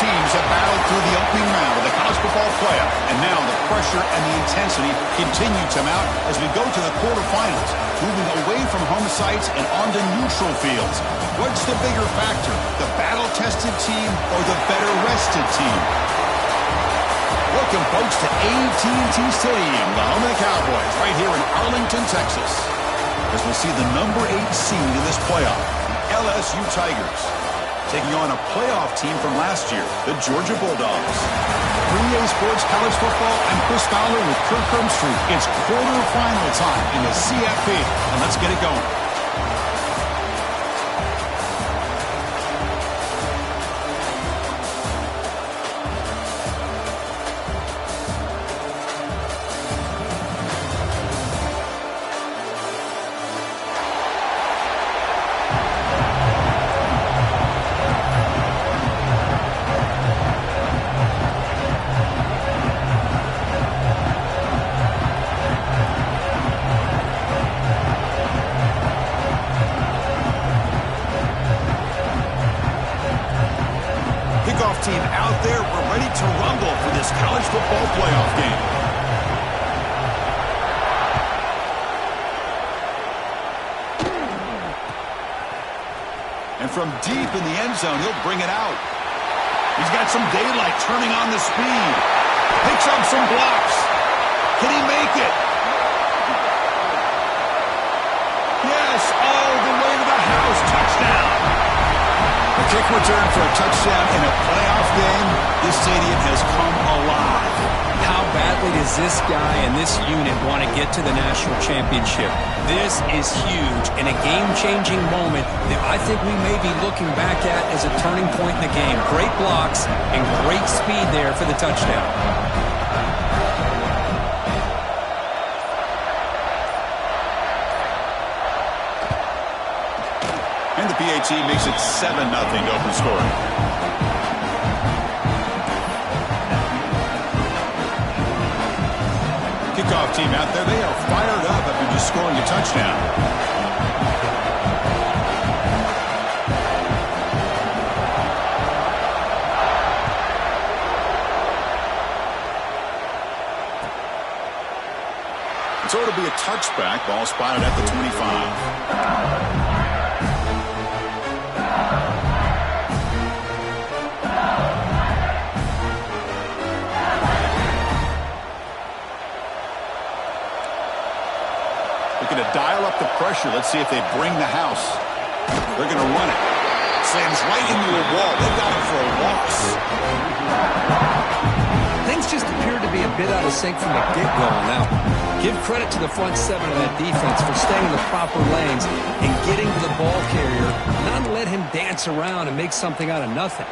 teams have battled through the opening round of the college football playoff, and now the pressure and the intensity continue to mount as we go to the quarterfinals, moving away from home sites and onto neutral fields. What's the bigger factor, the battle-tested team or the better-rested team? Welcome, folks, to AT&T Stadium, the home of the Cowboys, right here in Arlington, Texas, as we see the number 8 seed in this playoff, the LSU Tigers, taking on a playoff team from last year, the Georgia Bulldogs. 3A Sports College Football, I'm Chris Fowler with Kirk Herbstreit. It's quarterfinal time in the CFP, and let's get it going. Team out there, we're ready to rumble for this college football playoff game. And from deep in the end zone, he'll bring it out. He's got some daylight, turning on the speed. Picks up some blocks. Can he make it? Yes, all the way to the house. Touchdown. A kick return for a touchdown in a playoff game. This stadium has come alive. How badly does this guy and this unit want to get to the national championship? This is huge and a game-changing moment that I think we may be looking back at as a turning point in the game. Great blocks and great speed there for the touchdown. And the PAT makes it 7-0 to open scoring. Kickoff team out there, they are fired up after just scoring a touchdown. So it'll be a touchback, ball spotted at the 25. Looking to dial up the pressure. Let's see if they bring the house. They're going to run it. Slams right into a wall. They've got it for a loss. Things just appear to be a bit out of sync from the get-go. Now, give credit to the front seven of that defense for staying in the proper lanes and getting to the ball carrier, not let him dance around and make something out of nothing.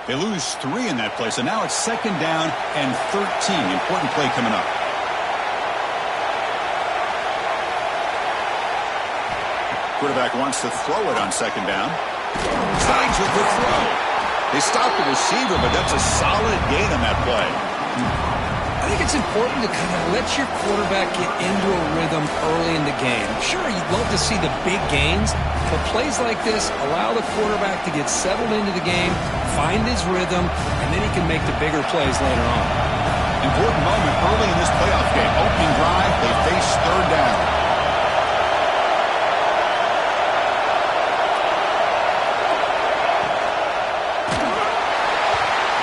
They lose 3 in that play, so now it's 2nd down and 13. Important play coming up. Quarterback wants to throw it on 2nd down. Slides with the throw. They stopped the receiver, but that's a solid gain on that play. I think it's important to kind of let your quarterback get into a rhythm early in the game. Sure, you'd love to see the big gains, but plays like this allow the quarterback to get settled into the game, find his rhythm, and then he can make the bigger plays later on. Important moment early in this playoff game. Opening drive, they face 3rd down.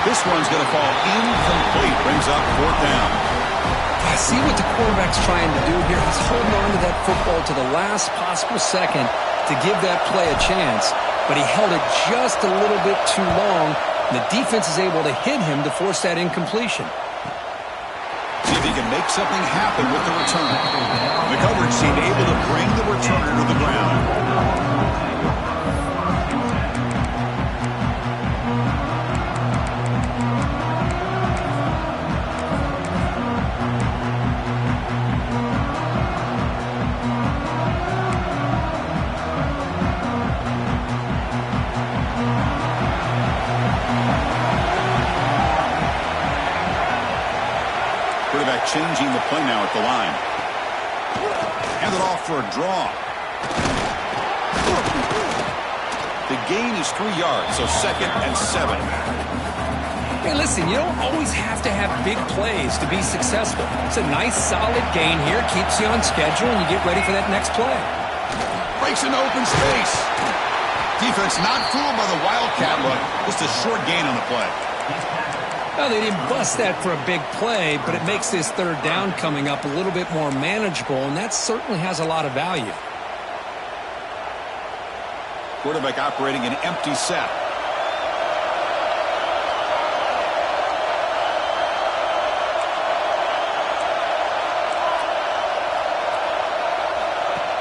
This one's going to fall incomplete. Brings up 4th down. I see what the quarterback's trying to do here. He's holding on to that football to the last possible second to give that play a chance, but he held it just a little bit too long. The defense is able to hit him to force that incompletion. See if he can make something happen with the return. The coverage team able to bring the returner to the ground. Changing the the play now at the line. Hand it off for a draw. The gain is 3 yards, so 2nd and 7. Hey, listen, you don't always have to have big plays to be successful. It's a nice, solid gain here. Keeps you on schedule, and you get ready for that next play. Breaks into open space. Defense not fooled by the Wildcat look. Just a short gain on the play. Well, they didn't bust that for a big play, but it makes this 3rd down coming up a little bit more manageable, and that certainly has a lot of value. Quarterback operating an empty set.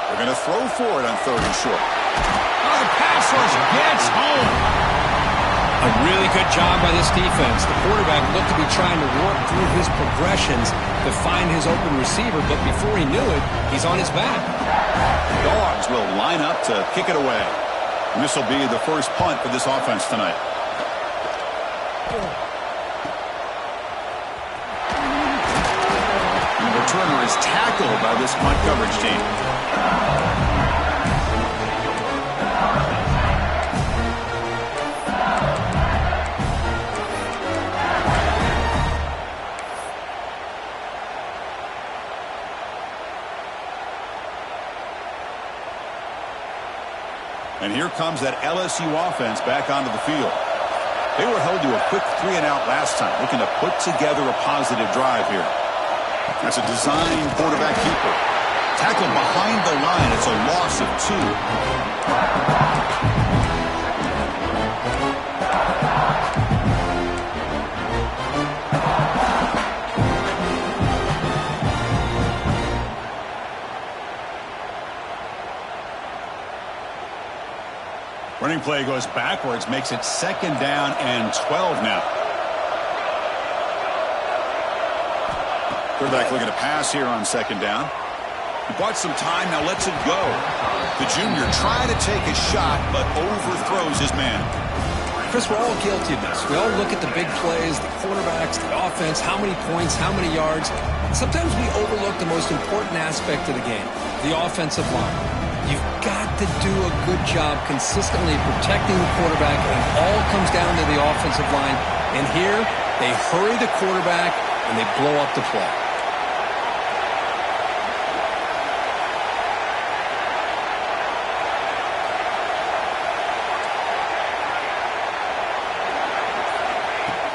They're going to throw for it on 3rd and short. Oh, the pass rush gets home. A really good job by this defense. The quarterback looked to be trying to work through his progressions to find his open receiver, but before he knew it, he's on his back. Dogs will line up to kick it away. And this will be the first punt for this offense tonight. And the returner is tackled by this punt coverage team. And here comes that LSU offense back onto the field. They were held to a quick 3-and-out last time, looking to put together a positive drive here. That's a design quarterback keeper. Tackled behind the line. It's a loss of 2. Running play goes backwards, makes it 2nd down and 12 now. Quarterback looking to pass here on 2nd down. He bought some time, now lets it go. The junior trying to take a shot, but overthrows his man. Chris, we're all guilty of this. We all look at the big plays, the quarterbacks, the offense, how many points, how many yards. Sometimes we overlook the most important aspect of the game, the offensive line. You've got to do a good job consistently protecting the quarterback, and it all comes down to the offensive line. And here, they hurry the quarterback, and they blow up the play.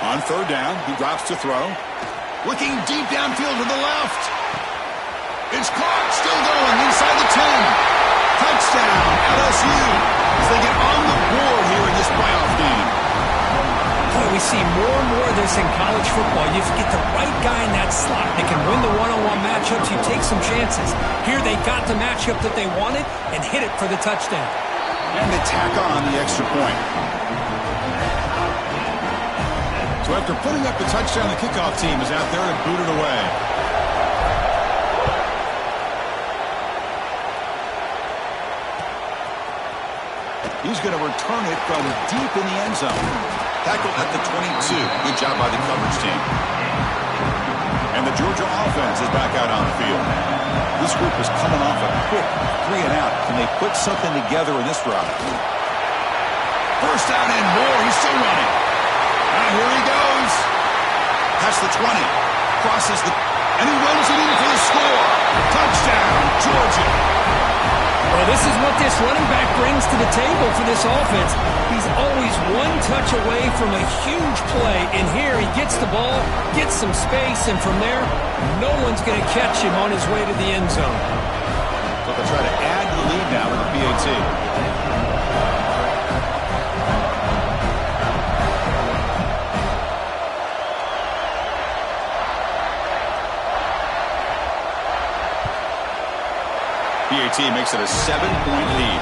On 3rd down, he drops to throw. Looking deep downfield to the left. It's caught, still going inside the 10. Touchdown, LSU, as they get on the board here in this playoff game. Boy, we see more and more of this in college football. You get the right guy in that slot. They can win the one-on-one matchups. You take some chances. Here they got the matchup that they wanted and hit it for the touchdown. And they tack on the extra point. So after putting up the touchdown, the kickoff team is out there to boot it away. He's going to return it from deep in the end zone. Tackle at the 22. Good job by the coverage team. And the Georgia offense is back out on the field. This group is coming off a quick 3-and-out. Can they put something together in this route? First down and more. He's still running. And here he goes. Past the 20. Crosses the... And he rolls it in for the score. Touchdown, Georgia. Well, this is what this running back brings to the table for this offense. He's always one touch away from a huge play. And here he gets the ball, gets some space, and from there, no one's going to catch him on his way to the end zone. So they'll try to add the lead now with the PAT. PAT makes it a 7-point lead.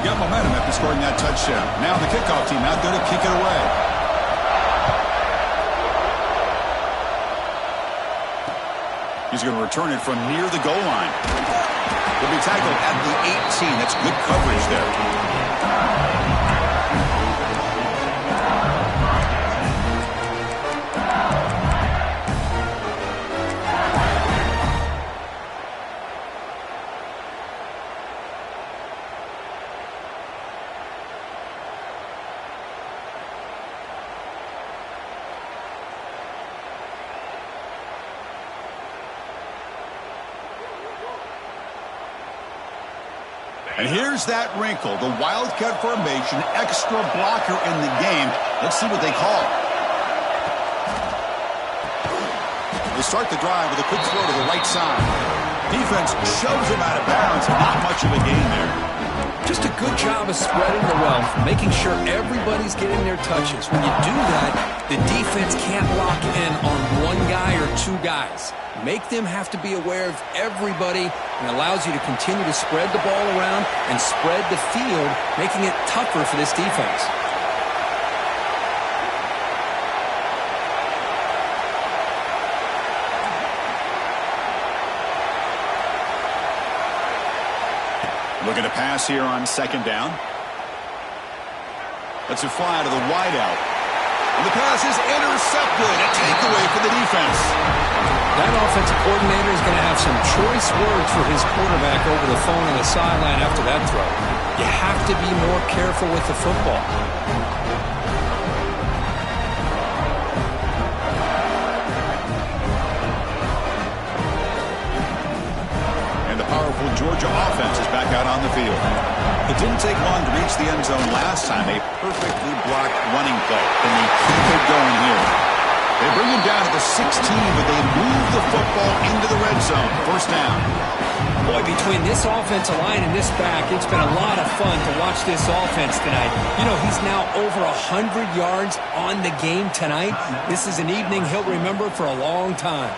Got momentum after scoring that touchdown. Now the kickoff team out there to kick it away. He's going to return it from near the goal line. He'll be tackled at the 18. That's good coverage there. And here's that wrinkle, the Wildcat formation, extra blocker in the game. Let's see what they call. They start the drive with a quick throw to the right side. Defense shoves him out of bounds. Not much of a gain there. Just a good job of spreading the wealth, making sure everybody's getting their touches. When you do that, the defense can't lock in on one guy or two guys. Make them have to be aware of everybody, and allows you to continue to spread the ball around and spread the field, making it tougher for this defense. Looking to pass here on second down. Lets it fly to the wideout. And the pass is intercepted. A takeaway for the defense. That offensive coordinator is going to have some choice words for his quarterback over the phone on the sideline after that throw. You have to be more careful with the football. And the powerful Georgia offense is back out on the field. It didn't take long to reach the end zone last time. A perfectly blocked running play. And they keep it going here. They bring him down at the 16, but they move the football into the red zone. First down. Boy, between this offensive line and this back, it's been a lot of fun to watch this offense tonight. You know, he's now over 100 yards on the game tonight. This is an evening he'll remember for a long time.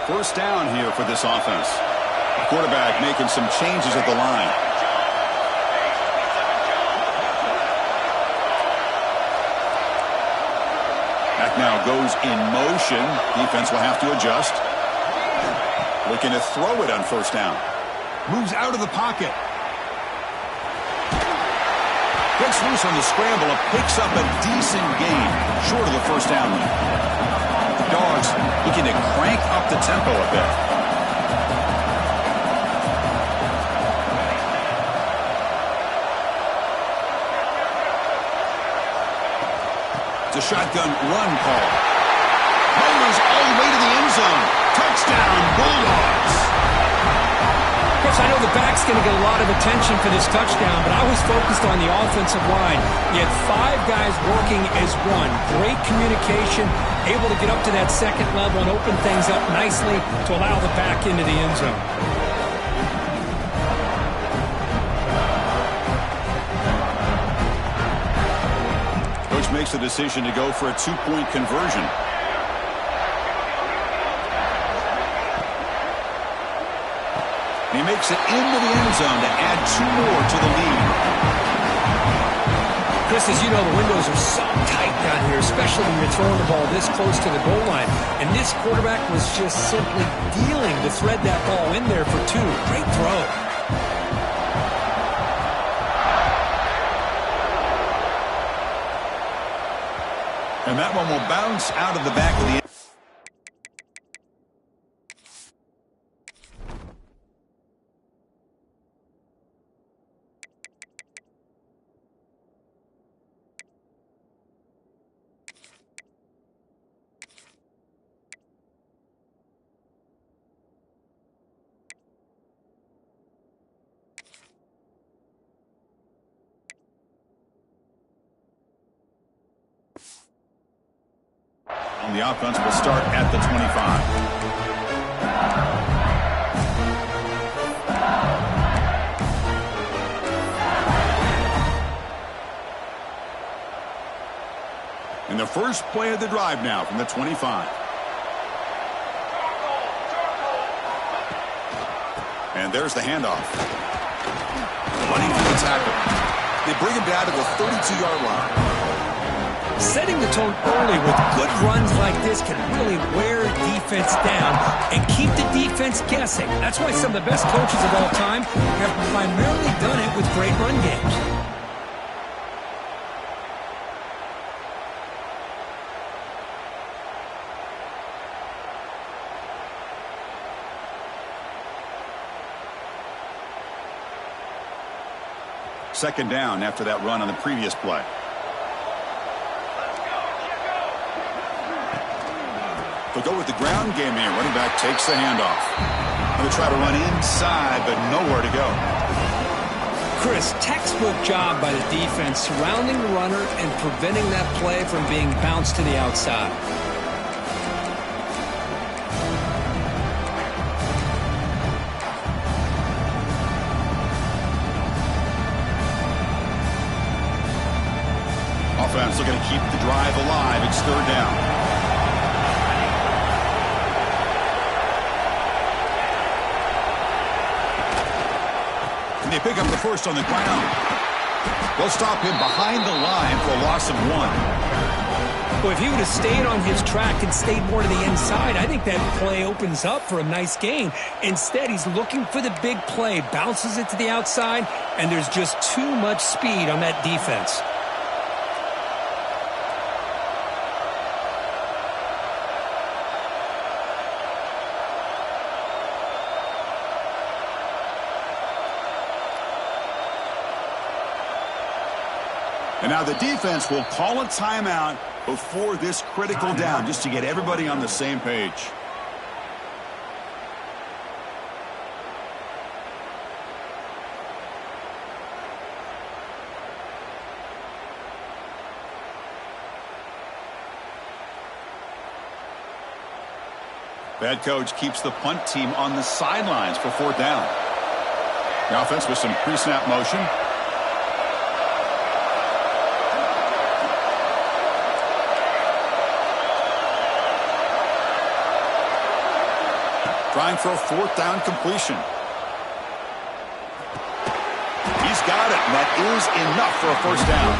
First down here for this offense. Quarterback making some changes at the line. Back now goes in motion. Defense will have to adjust. Looking to throw it on first down. Moves out of the pocket. Gets loose on the scramble and picks up a decent gain. Short of the first down. Dogs looking to crank up the tempo a bit. It's a shotgun run call. Motors all the way to the end zone. Touchdown, Bulldogs. Chris, I know the back's going to get a lot of attention for this touchdown, but I was focused on the offensive line. You had 5 guys working as one. Great communication, able to get up to that second level and open things up nicely to allow the back into the end zone. Makes the decision to go for a 2-point conversion. He makes it into the end zone to add 2 more to the lead. Chris, as you know, the windows are so tight down here, especially when you're throwing the ball this close to the goal line. And this quarterback was just simply dealing to thread that ball in there for 2. Great throw. And that one will bounce out of the back of the end. The offense will start at the 25. And the first play of the drive now from the 25. And there's the handoff. Running for the tackle. They bring him down to the 32-yard line. Setting the tone early with good runs like this can really wear defense down and keep the defense guessing. That's why some of the best coaches of all time have primarily done it with great run games. Second down after that run on the previous play. They'll go with the ground game here. Running back takes the handoff. They'll try to run inside, but nowhere to go. Chris, textbook job by the defense surrounding the runner and preventing that play from being bounced to the outside. Offense looking to keep the drive alive. It's third down. And they pick up the first on the ground. They'll stop him behind the line for a loss of 1. Well, if he would have stayed on his track and stayed more to the inside, I think that play opens up for a nice gain. Instead, he's looking for the big play, bounces it to the outside, and there's just too much speed on that defense. And now the defense will call a timeout before this critical down, just to get everybody on the same page. Bad coach keeps the punt team on the sidelines for fourth down. The offense with some pre-snap motion. Trying for a fourth down completion. He's got it, and that is enough for a first down.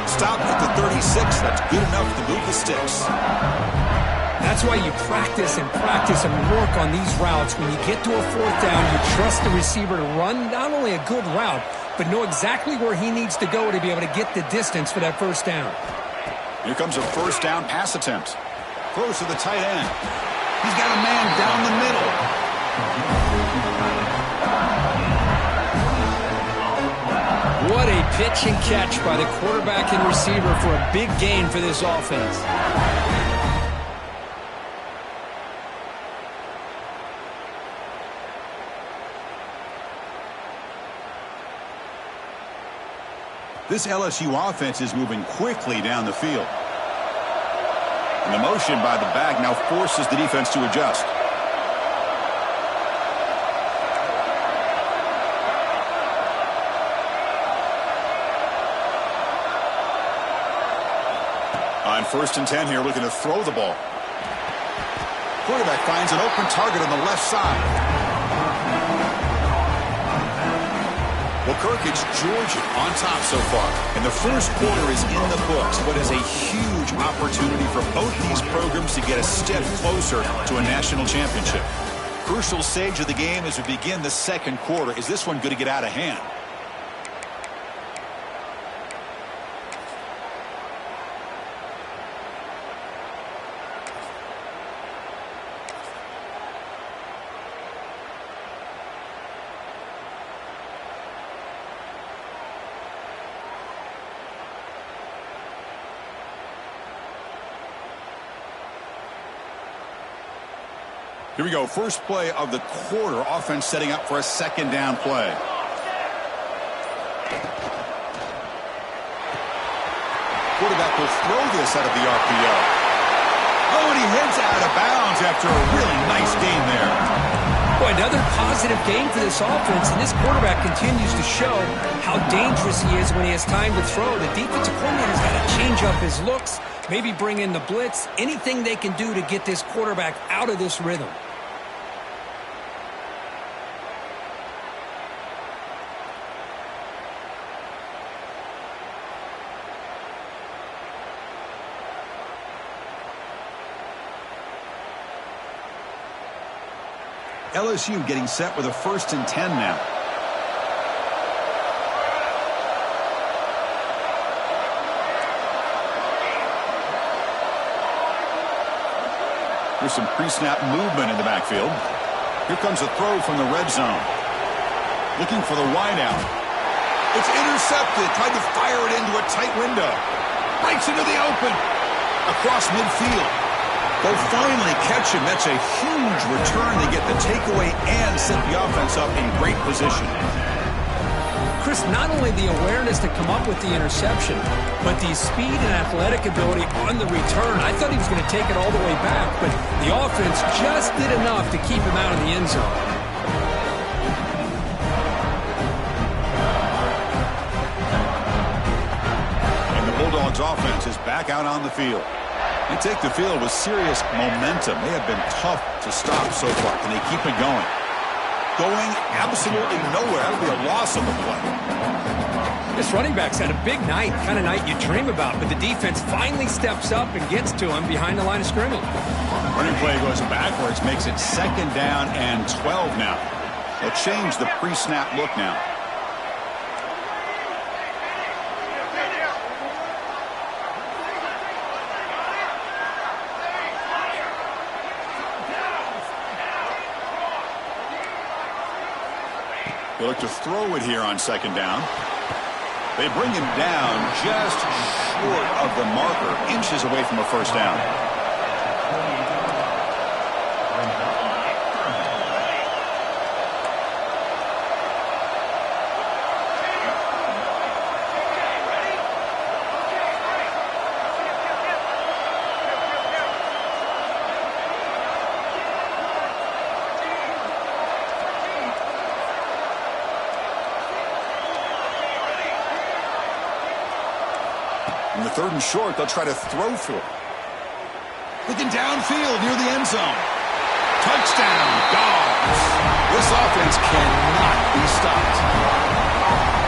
Stopped at the 36. That's good enough to move the sticks. That's why you practice and work on these routes. When you get to a fourth down, you trust the receiver to run not only a good route, but know exactly where he needs to go to be able to get the distance for that first down. Here comes a first down pass attempt. Throws to the tight end. He's got a man down the middle. What a pitch and catch by the quarterback and receiver for a big gain for this offense. This LSU offense is moving quickly down the field. And the motion by the back now forces the defense to adjust. On 1st and 10 here, looking to throw the ball. Quarterback finds an open target on the left side. Well, Kirk, it's Georgia on top so far. And the first quarter is in the books, but is a huge opportunity for both these programs to get a step closer to a national championship. Crucial stage of the game as we begin the second quarter. Is this one going to get out of hand? Here we go. First play of the quarter. Offense setting up for a second down play. Quarterback will throw this out of the RPO. Oh, and he heads out of bounds after a really nice gain there. Boy, another positive gain for this offense, and this quarterback continues to show how dangerous he is when he has time to throw. The defensive coordinator's got to change up his looks, maybe bring in the blitz, anything they can do to get this quarterback out of this rhythm. LSU getting set with a 1st and 10 now. There's some pre-snap movement in the backfield. Here comes a throw from the red zone. Looking for the wideout. It's intercepted. Tried to fire it into a tight window. Breaks into the open. Across midfield. They'll finally catch him. That's a huge return. They get the takeaway and set the offense up in great position. Chris, not only the awareness to come up with the interception, but the speed and athletic ability on the return. I thought he was going to take it all the way back, but the offense just did enough to keep him out of the end zone. And the Bulldogs offense is back out on the field. They take the field with serious momentum. They have been tough to stop so far. Can they keep it going? Going absolutely nowhere. That'll be a loss on the play. This running back's had a big night, kind of night you dream about, but the defense finally steps up and gets to him behind the line of scrimmage. Running play goes backwards, makes it 2nd down and 12 now. They'll change the pre-snap look now. They look to throw it here on 2nd down. They bring him down just short of the marker, inches away from a 1st down. In the 3rd and short, they'll try to throw for it. Looking downfield near the end zone. Touchdown, Dogs. This offense cannot be stopped.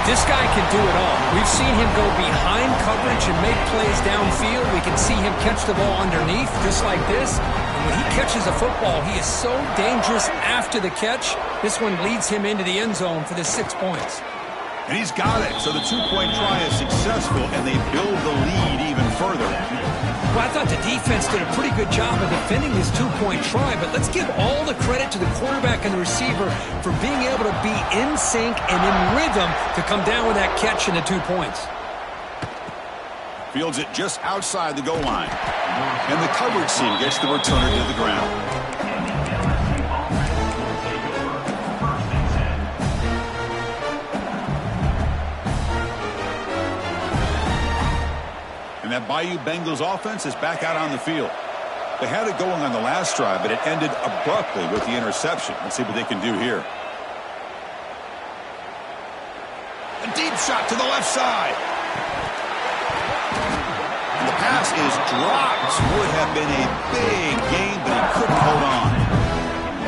This guy can do it all. We've seen him go behind coverage and make plays downfield. We can see him catch the ball underneath, just like this. And when he catches a football, he is so dangerous after the catch. This one leads him into the end zone for the 6 points. And he's got it. So the 2-point try is successful, and they build the lead even further. Well, I thought the defense did a pretty good job of defending this 2-point try, but let's give all the credit to the quarterback and the receiver for being able to be in sync and in rhythm to come down with that catch and the 2 points. Fields it just outside the goal line. And the coverage team gets the returner to the ground. And that Bayou Bengals offense is back out on the field. They had it going on the last drive, but it ended abruptly with the interception. Let's see what they can do here. A deep shot to the left side. And the pass is dropped. Would have been a big gain, but he couldn't hold on.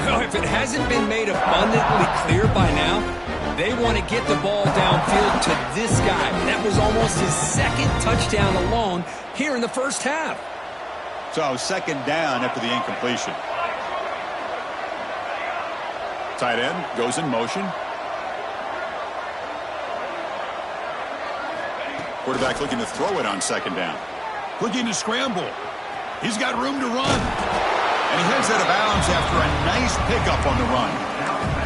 Well, if it hasn't been made abundantly clear by now, they want to get the ball downfield to this guy. That was almost his 2nd touchdown alone here in the 1st half. So 2nd down after the incompletion. Tight end goes in motion. Quarterback looking to throw it on 2nd down. Looking to scramble. He's got room to run. And he heads out of bounds after a nice pickup on the run.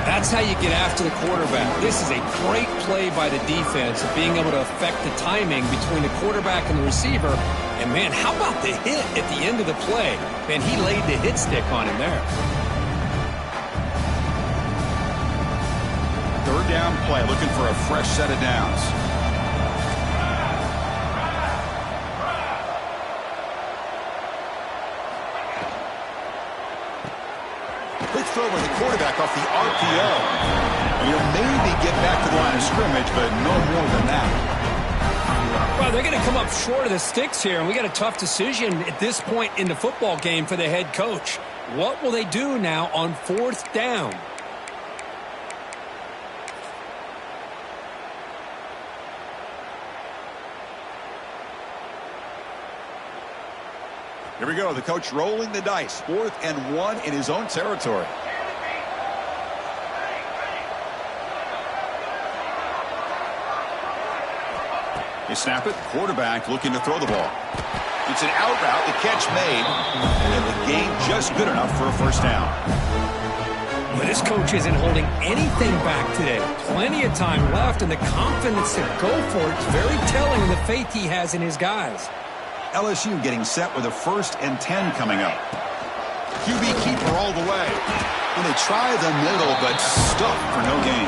That's how you get after the quarterback. This is a great play by the defense of being able to affect the timing between the quarterback and the receiver. And, man, how about the hit at the end of the play? Man, he laid the hit stick on him there. 3rd down play, looking for a fresh set of downs. Quick throw by the quarterback off the RPO. And he'll maybe get back to the line of scrimmage, but no more than that. Well, they're going to come up short of the sticks here, and we got a tough decision at this point in the football game for the head coach. What will they do now on 4th down? Here we go. The coach rolling the dice. 4th and 1 in his own territory. They snap it. Quarterback looking to throw the ball. It's an out route. The catch made. And the gain just good enough for a first down. But this coach isn't holding anything back today. Plenty of time left, and the confidence to go for it is very telling of the faith he has in his guys. LSU getting set with a 1st and 10 coming up. QB keeper all the way. And they try the middle, but stuck for no gain.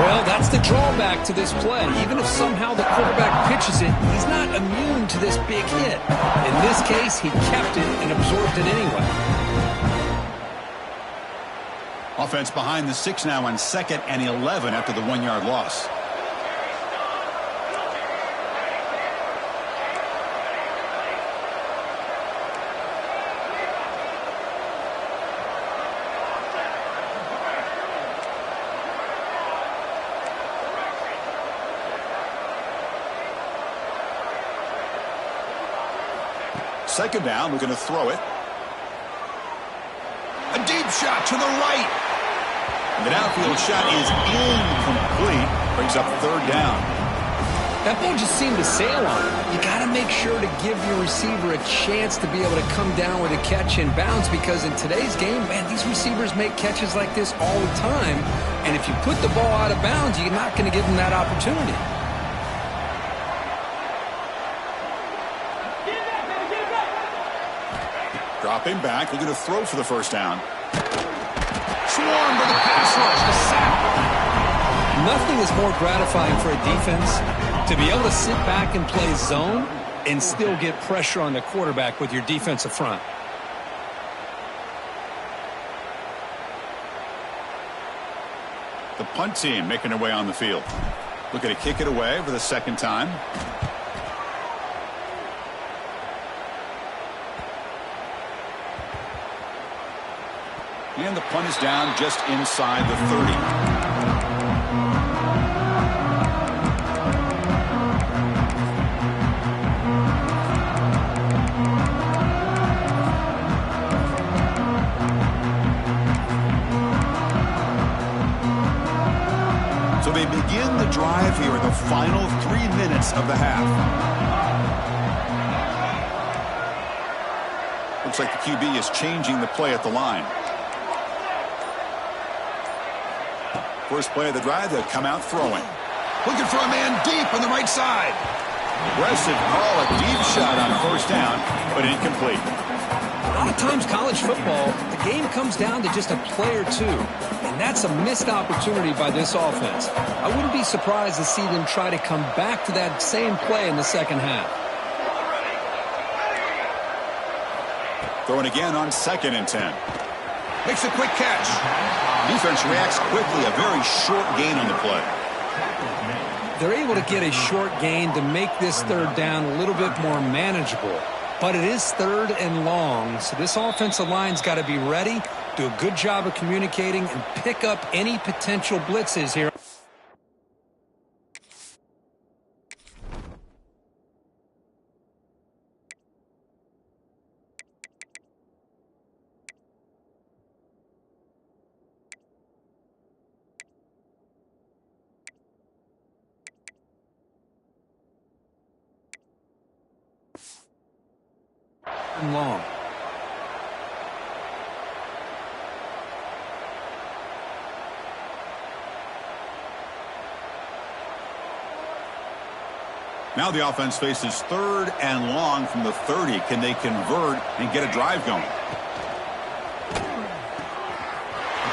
Well, that's the drawback to this play. Even if somehow the quarterback pitches it, he's not immune to this big hit. In this case, he kept it and absorbed it anyway. Offense behind the 6 now on 2nd and 11 after the 1-yard loss. Second down, we're going to throw it. A deep shot to the right. And the downfield shot is incomplete. Brings up 3rd down. That ball just seemed to sail on it. You got to make sure to give your receiver a chance to be able to come down with a catch in bounds, because in today's game, man, these receivers make catches like this all the time. And if you put the ball out of bounds, you're not going to give them that opportunity. Dropping back, looking to throw for the first down. Swarmed by the pass rush, the sack. Nothing is more gratifying for a defense to be able to sit back and play zone and still get pressure on the quarterback with your defensive front. The punt team making their way on the field. Looking to kick it away for the 2nd time. And the punt is down just inside the 30. So they begin the drive here in the final 3 minutes of the half. Looks like the QB is changing the play at the line. First play of the drive, they'll come out throwing. Looking for a man deep on the right side. Aggressive call, a deep shot on 1st down, but incomplete. A lot of times college football, the game comes down to just a play or two. And that's a missed opportunity by this offense. I wouldn't be surprised to see them try to come back to that same play in the 2nd half. Throwing again on 2nd and 10. Makes a quick catch. Defense reacts quickly. A very short gain on the play. They're able to get a short gain to make this 3rd down a little bit more manageable. But it is 3rd and long, so this offensive line's got to be ready, do a good job of communicating, and pick up any potential blitzes here. Long. Now the offense faces 3rd and long from the 30. Can they convert and get a drive going?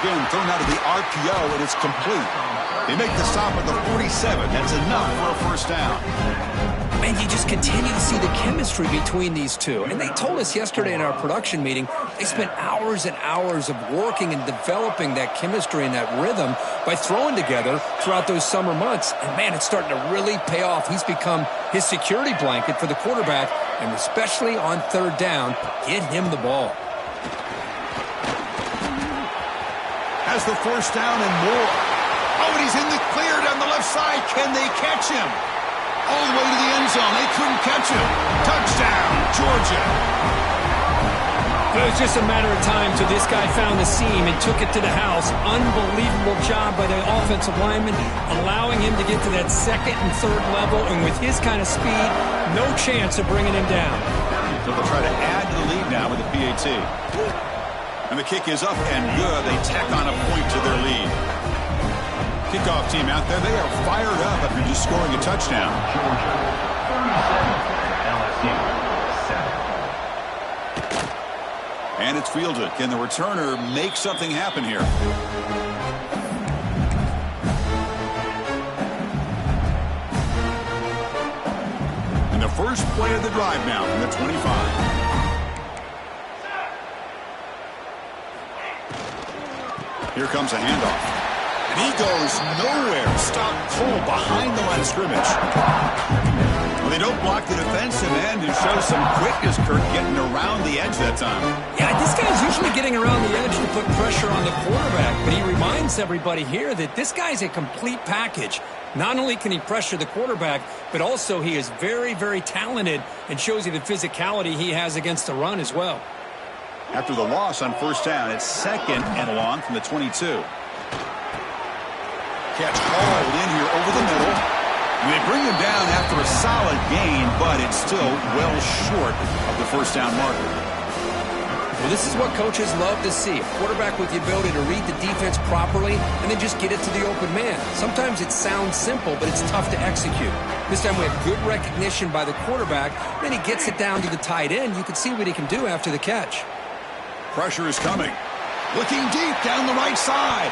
Again, thrown out of the RPO, and it's complete. They make the stop at the 47. That's enough for a first down. Man, you just continue to see the chemistry between these two. And they told us yesterday in our production meeting, they spent hours and hours of working and developing that chemistry and that rhythm by throwing together throughout those summer months. And, man, it's starting to really pay off. He's become his security blanket for the quarterback, and especially on 3rd down, get him the ball. Has the first down and more. Oh, and he's in the clear down the left side. Can they catch him? All the way to the end zone. They couldn't catch him. Touchdown, Georgia. It was just a matter of time till this guy found the seam and took it to the house. Unbelievable job by the offensive lineman, allowing him to get to that second and third level, and with his kind of speed, no chance of bringing him down. So they'll try to add to the lead now with the PAT. And the kick is up and good. They tack on a point to their lead. Kickoff team out there, they are fired up after just scoring a touchdown. And it's fielded. Can the returner make something happen here? And the first play of the drive now from the 25. Here comes a handoff. And he goes nowhere. Stop cold behind the line of scrimmage. Well, they don't block the defensive end and show some quickness, Kirk, getting around the edge that time. Yeah, this guy's usually getting around the edge to put pressure on the quarterback, but he reminds everybody here that this guy's a complete package. Not only can he pressure the quarterback, but also he is very, very talented and shows you the physicality he has against the run as well. After the loss on first down, it's second and long from the 22. Catch hauled in here over the middle. And they bring him down after a solid gain, but it's still well short of the first down marker. Well, this is what coaches love to see. A quarterback with the ability to read the defense properly and then just get it to the open man. Sometimes it sounds simple, but it's tough to execute. This time we have good recognition by the quarterback. Then he gets it down to the tight end. You can see what he can do after the catch. Pressure is coming. Looking deep down the right side.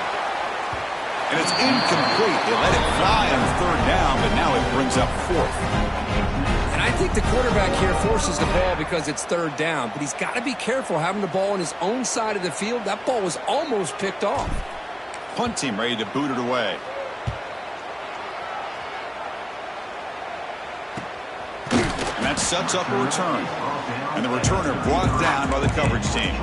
And it's incomplete. They let it fly on third down, but now it brings up fourth. And I think the quarterback here forces the ball because it's third down, but he's got to be careful having the ball on his own side of the field. That ball was almost picked off. Punt team ready to boot it away. And that sets up a return. And the returner brought down by the coverage team.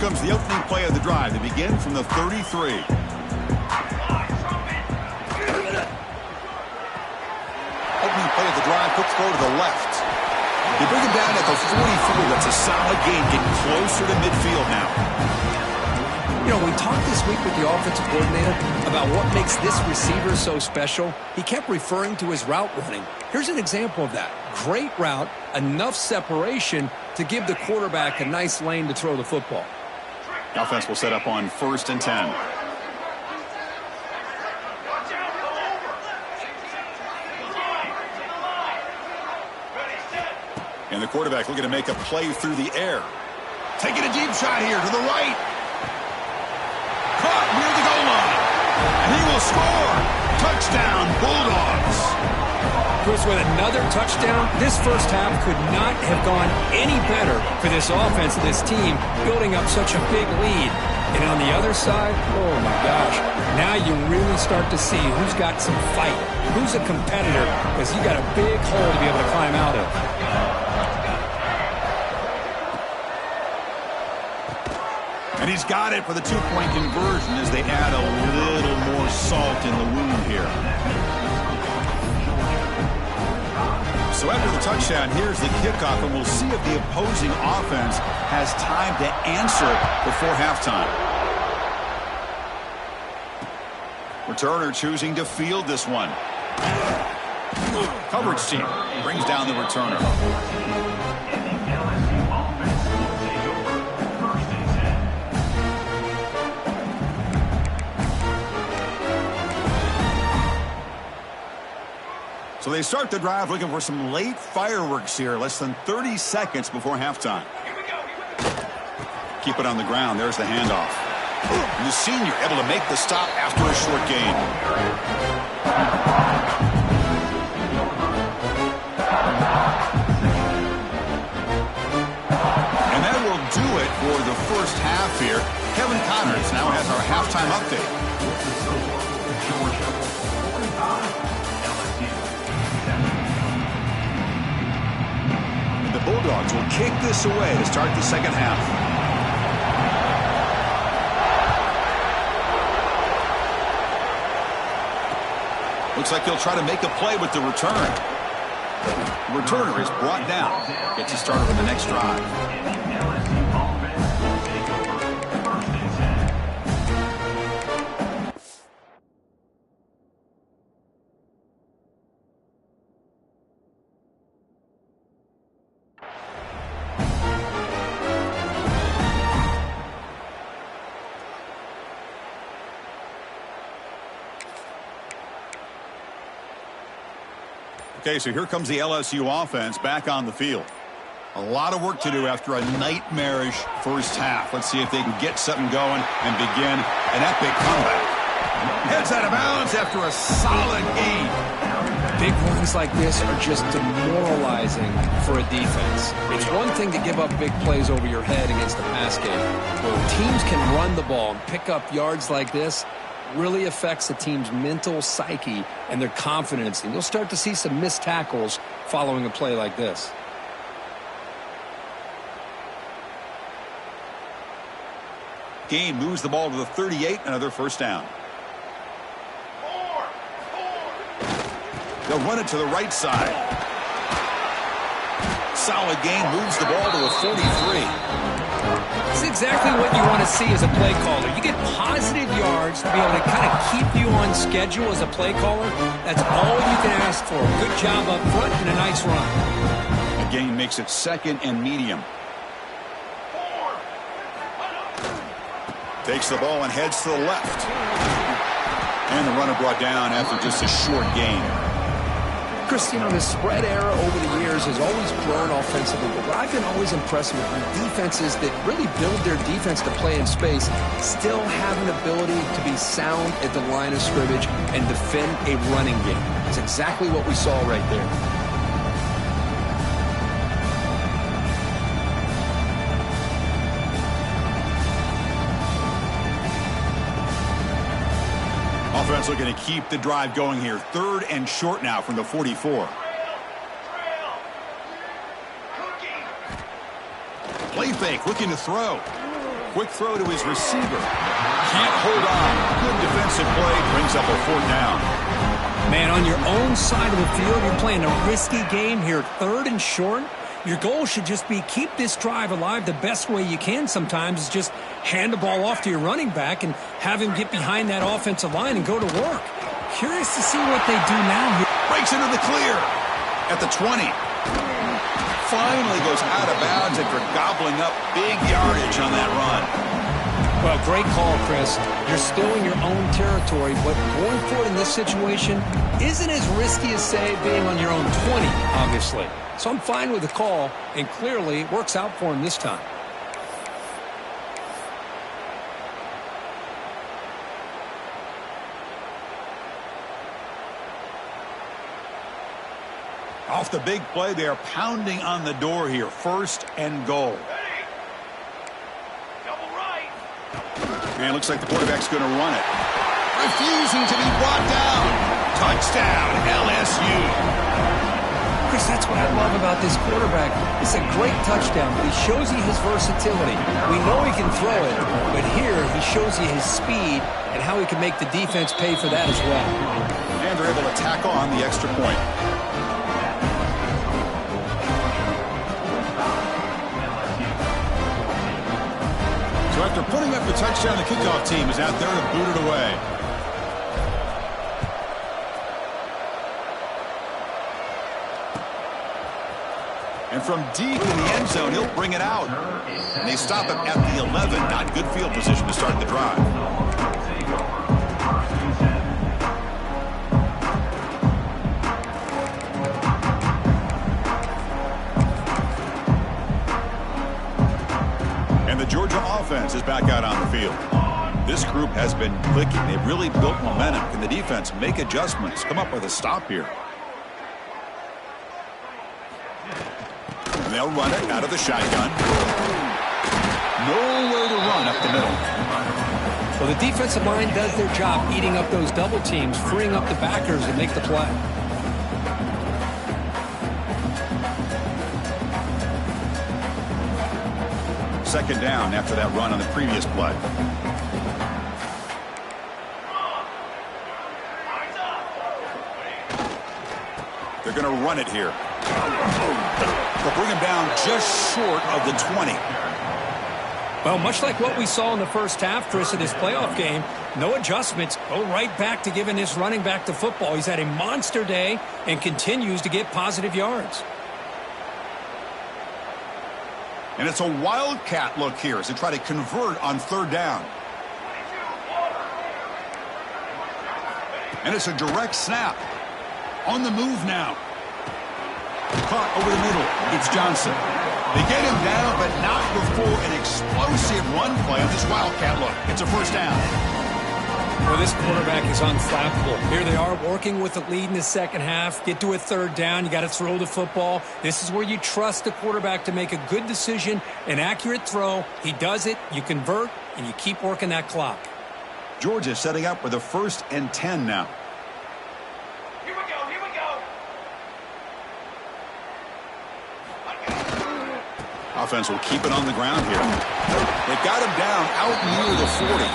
Comes the opening play of the drive. They begin from the 33. Opening play of the drive, quick throw to the left. They bring him down at the 44. That's a solid gain, getting closer to midfield now. You know, we talked this week with the offensive coordinator about what makes this receiver so special. He kept referring to his route running. Here's an example of that. Great route, enough separation to give the quarterback a nice lane to throw the football. Offense will set up on 1st and 10. And the quarterback looking to make a play through the air. Taking a deep shot here to the right. Caught near the goal line. And he will score. Touchdown, Bulldogs. Chris, with another touchdown, this first half could not have gone any better for this offense, this team, building up such a big lead. And on the other side, oh my gosh, now you really start to see who's got some fight, who's a competitor, because you got a big hole to be able to climb out of. And he's got it for the two-point conversion as they add a little more salt in the wound here. So after the touchdown, here's the kickoff, and we'll see if the opposing offense has time to answer before halftime. Returner choosing to field this one. Coverage team brings down the returner. So they start the drive looking for some late fireworks here, less than 30 seconds before halftime. Keep it on the ground. There's the handoff. And the senior able to make the stop after a short gain. And that will do it for the first half here. Kevin Connors now has our halftime update. Bulldogs will kick this away to start the second half. Looks like he'll try to make a play with the return. The returner is brought down. Gets you started on the next drive. Okay, so here comes the LSU offense back on the field. A lot of work to do after a nightmarish first half. Let's see if they can get something going and begin an epic comeback. Heads out of bounds after a solid game. Big runs like this are just demoralizing for a defense. It's one thing to give up big plays over your head against the pass game. But when teams can run the ball and pick up yards like this, really affects the team's mental psyche and their confidence. And you'll start to see some missed tackles following a play like this. Gain moves the ball to the 38, another first down. They'll run it to the right side. Solid gain moves the ball to the 43. It's exactly what you want to see as a play caller. You get positive yards to be able to kind of keep you on schedule as a play caller. That's all you can ask for. Good job up front and a nice run. The gain makes it second and medium. Takes the ball and heads to the left. And the runner brought down after just a short gain. Chris, you know, the spread era over the years has always grown offensively, but what I've been always impressed with defenses that really build their defense to play in space still have an ability to be sound at the line of scrimmage and defend a running game. It's exactly what we saw right there. Offense looking to keep the drive going here. Third and short now from the 44. Play fake, looking to throw. Quick throw to his receiver. Can't hold on. Good defensive play. Brings up a fourth down. Man, on your own side of the field, you're playing a risky game here. Third and short. Your goal should just be keep this drive alive the best way you can sometimes is just hand the ball off to your running back and have him get behind that offensive line and go to work. Curious to see what they do now here. Breaks into the clear at the 20. Finally goes out of bounds after gobbling up big yardage on that run. Well, great call, Chris. You're still in your own territory, but going forward in this situation isn't as risky as, say, being on your own 20, obviously. So I'm fine with the call, and clearly it works out for him this time. Off the big play, they are pounding on the door here. First and goal. And it looks like the quarterback's going to run it. Refusing to be brought down. Touchdown, LSU. Chris, that's what I love about this quarterback. It's a great touchdown, but he shows you his versatility. We know he can throw it, but here he shows you his speed and how he can make the defense pay for that as well. And they're able to tackle on the extra point. So after putting up the touchdown, the kickoff team is out there to boot it away. And from deep in the end zone, he'll bring it out. And they stop him at the 11. Not good field position to start the drive. And the Georgia offense is back out on the field. This group has been clicking. They've really built momentum. Can the defense make adjustments? Come up with a stop here. And they'll run it out of the shotgun. Nowhere to run up the middle. Well, the defensive line does their job eating up those double teams, freeing up the backers to make the play. Second down after that run on the previous play. They're going to run it here. They'll bring him down just short of the 20. Well, much like what we saw in the first half, Chris, of this playoff game, no adjustments. Go right back to giving this running back the football. He's had a monster day and continues to get positive yards. And it's a wildcat look here as they try to convert on third down. And it's a direct snap. On the move now. Caught over the middle. It's Johnson. They get him down, but not before an explosive run play on this wildcat look. It's a first down. Well, this quarterback is unflappable. Here they are working with the lead in the second half. Get to a third down. You got to throw the football. This is where you trust the quarterback to make a good decision, an accurate throw. He does it. You convert, and you keep working that clock. Georgia setting up with a 1st and 10 now. Here we go, here we go. Offense will keep it on the ground here. They got him down out near the 40.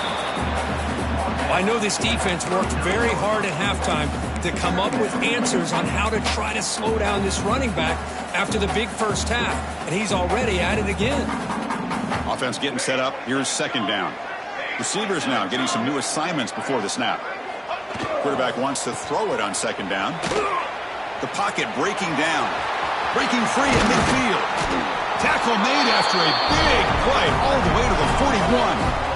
I know this defense worked very hard at halftime to come up with answers on how to try to slow down this running back after the big first half, and he's already at it again. Offense getting set up. Here's second down. Receivers now getting some new assignments before the snap. Quarterback wants to throw it on second down. The pocket breaking down. Breaking free in midfield. Tackle made after a big play all the way to the 41.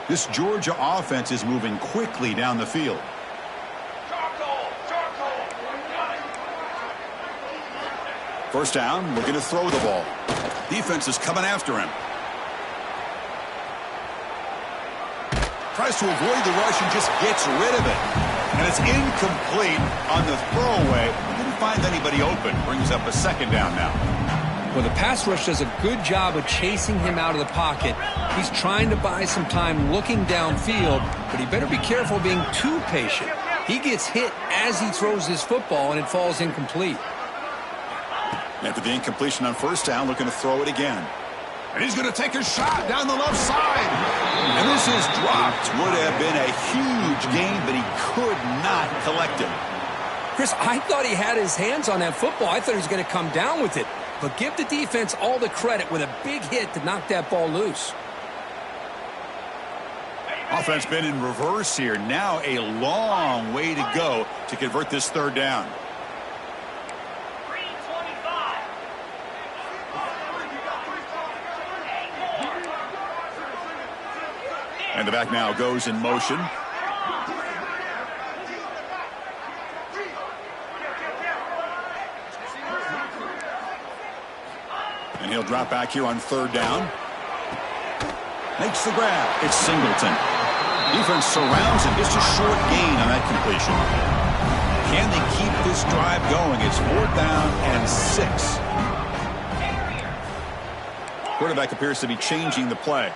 This Georgia offense is moving quickly down the field. First down, looking to throw the ball. Defense is coming after him. Tries to avoid the rush and just gets rid of it. And it's incomplete on the throwaway. Didn't find anybody open. Brings up a second down now. Well, the pass rush does a good job of chasing him out of the pocket. He's trying to buy some time looking downfield, but he better be careful being too patient. He gets hit as he throws his football, and it falls incomplete. After the incompletion on first down, looking to throw it again. And he's going to take a shot down the left side. And this is dropped. Would have been a huge gain, but he could not collect it. Chris, I thought he had his hands on that football. I thought he was going to come down with it. But give the defense all the credit with a big hit to knock that ball loose. Offense been in reverse here. Now a long way to go to convert this third down. And the back now goes in motion. And he'll drop back here on third down. Makes the grab. It's Singleton. Defense surrounds him. Just a short gain on that completion. Can they keep this drive going? It's 4th down and 6. Quarterback appears to be changing the play.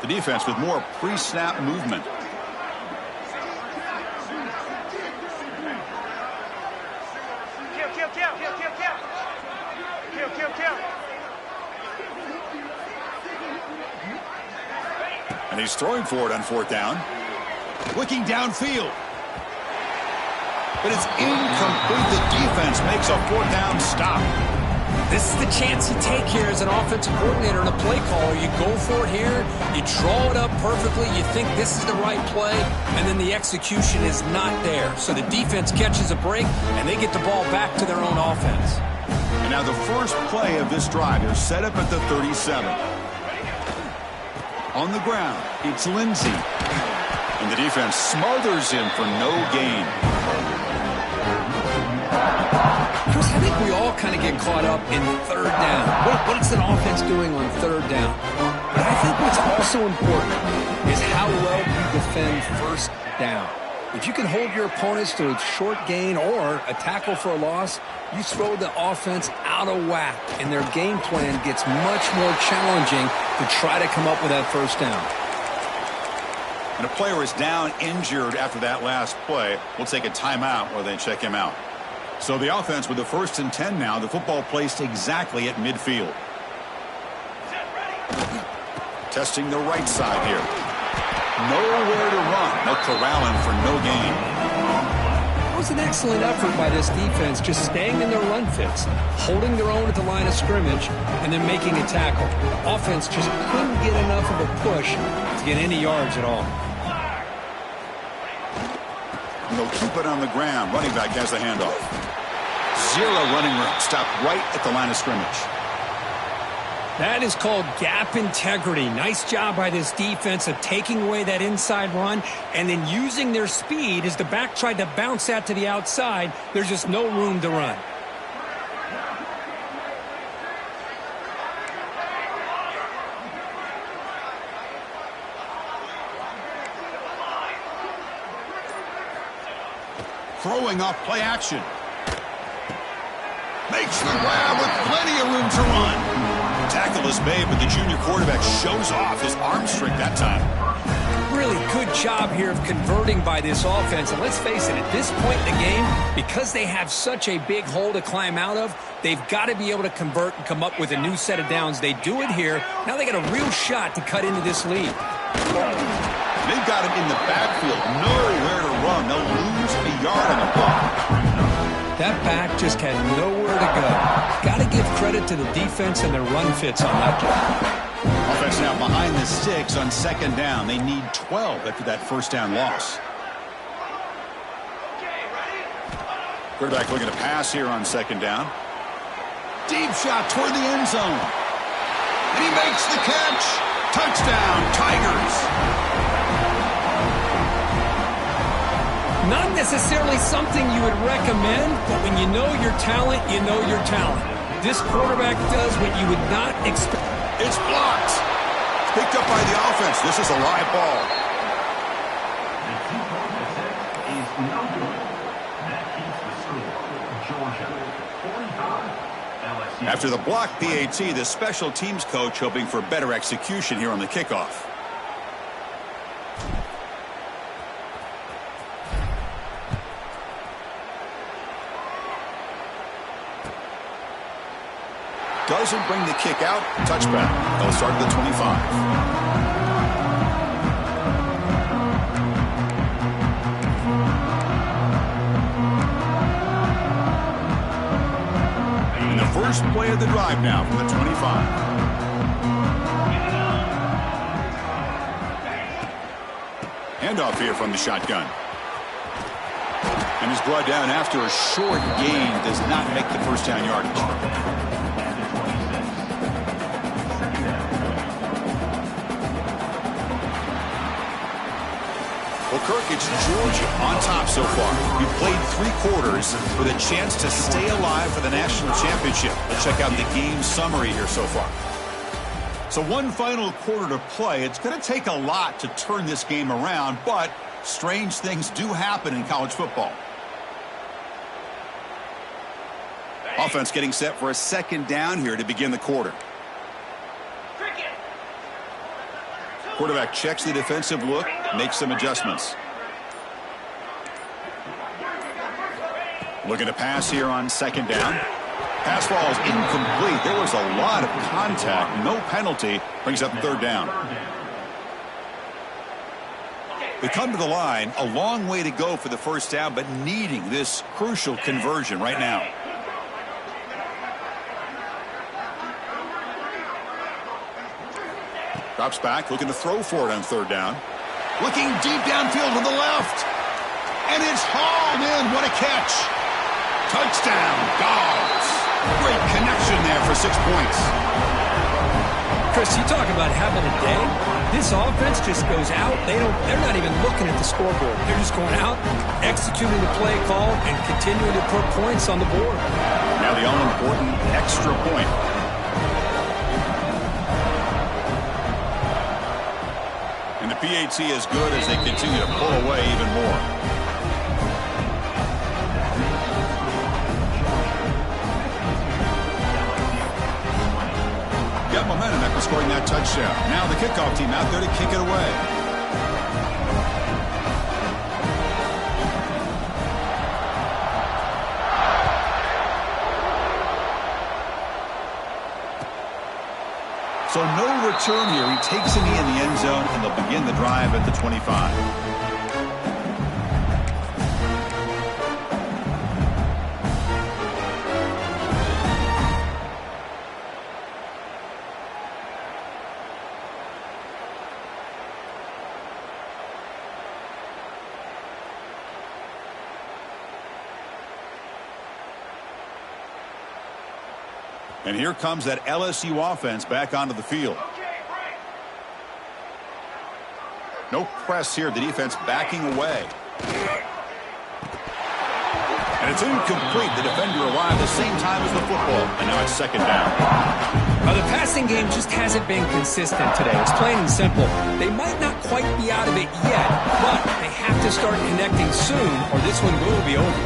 The defense with more pre-snap movement. And he's throwing for it on 4th down. Looking downfield. But it's incomplete. The defense makes a 4th down stop. This is the chance you take here as an offensive coordinator and a play caller. You go for it here. You draw it up perfectly. You think this is the right play, and then the execution is not there. So the defense catches a break, and they get the ball back to their own offense. And now the first play of this drive is set up at the 37. On the ground, it's Lindsey. And the defense smothers him for no gain. Chris, I think we all kind of get caught up in third down. What is an offense doing on third down? But I think what's also important is how well you defend first down. If you can hold your opponents to a short gain or a tackle for a loss, you throw the offense out of whack, and their game plan gets much more challenging to try to come up with that first down. And a player is down injured after that last play. We'll take a timeout while they check him out. So the offense with the 1st and 10 now. The football placed exactly at midfield. Testing the right side here. Nowhere to run. They'll corral him for no gain. That was an excellent effort by this defense, just staying in their run fits, holding their own at the line of scrimmage, and then making a tackle. Offense just couldn't get enough of a push to get any yards at all. And they'll keep it on the ground. Running back has the handoff. Zero running room. Stopped right at the line of scrimmage. That is called gap integrity. Nice job by this defense of taking away that inside run and then using their speed as the back tried to bounce that to the outside. There's just no room to run. Throwing off play action. Makes the grab with plenty of room to run. Tackle is made, but the junior quarterback shows off his arm strength that time. Really good job here of converting by this offense. And let's face it, at this point in the game, because they have such a big hole to climb out of, they've got to be able to convert and come up with a new set of downs. They do it here. Now they got a real shot to cut into this lead. They've got him in the backfield. Nowhere to run. They'll lose a yard on the ball. That back just had nowhere to go. Got to give credit to the defense and their run fits on that play. Offense now behind the 6 on 2nd down. They need 12 after that 1st down loss. Quarterback looking to pass here on 2nd down. Deep shot toward the end zone. And he makes the catch. Touchdown, Tigers. Not necessarily something you would recommend, but when you know your talent, you know your talent. This quarterback does what you would not expect. It's blocked. Picked up by the offense. This is a live ball. After the blocked PAT, the special teams coach hoping for better execution here on the kickoff. Doesn't bring the kick out. Touchback. They'll start at the 25. And the first play of the drive now from the 25. Handoff here from the shotgun. And is brought down after a short gain. Does not make the 1st down yardage. Well, Kirk, it's Georgia on top so far. We played 3 quarters with a chance to stay alive for the national championship. Let's check out the game summary here so far. So one final quarter to play. It's going to take a lot to turn this game around, but strange things do happen in college football. Offense getting set for a 2nd down here to begin the quarter. Quarterback checks the defensive look, makes some adjustments. Looking to pass here on 2nd down. Pass ball is incomplete. There was a lot of contact. No penalty. Brings up 3rd down. They come to the line. A long way to go for the 1st down, but needing this crucial conversion right now. Drops back, looking to throw for it on 3rd down. Looking deep downfield to the left. And it's hauled in. What a catch. Touchdown, Dogs. Great connection there for 6 points. Chris, you talk about having a day. This offense just goes out. They're not even looking at the scoreboard. They're just going out, executing the play call, and continuing to put points on the board. Now the all-important extra point. And the PAT is good as they continue to pull away even more. Got momentum after scoring that touchdown. Now the kickoff team out there to kick it away. So no return here. He takes a knee in the end zone, and they'll begin the drive at the 25. And here comes that LSU offense back onto the field. No press here. The defense backing away. And it's incomplete. The defender arrived the same time as the football. And now it's second down. The passing game just hasn't been consistent today. It's plain and simple. They might not quite be out of it yet, but they have to start connecting soon or this one will be over.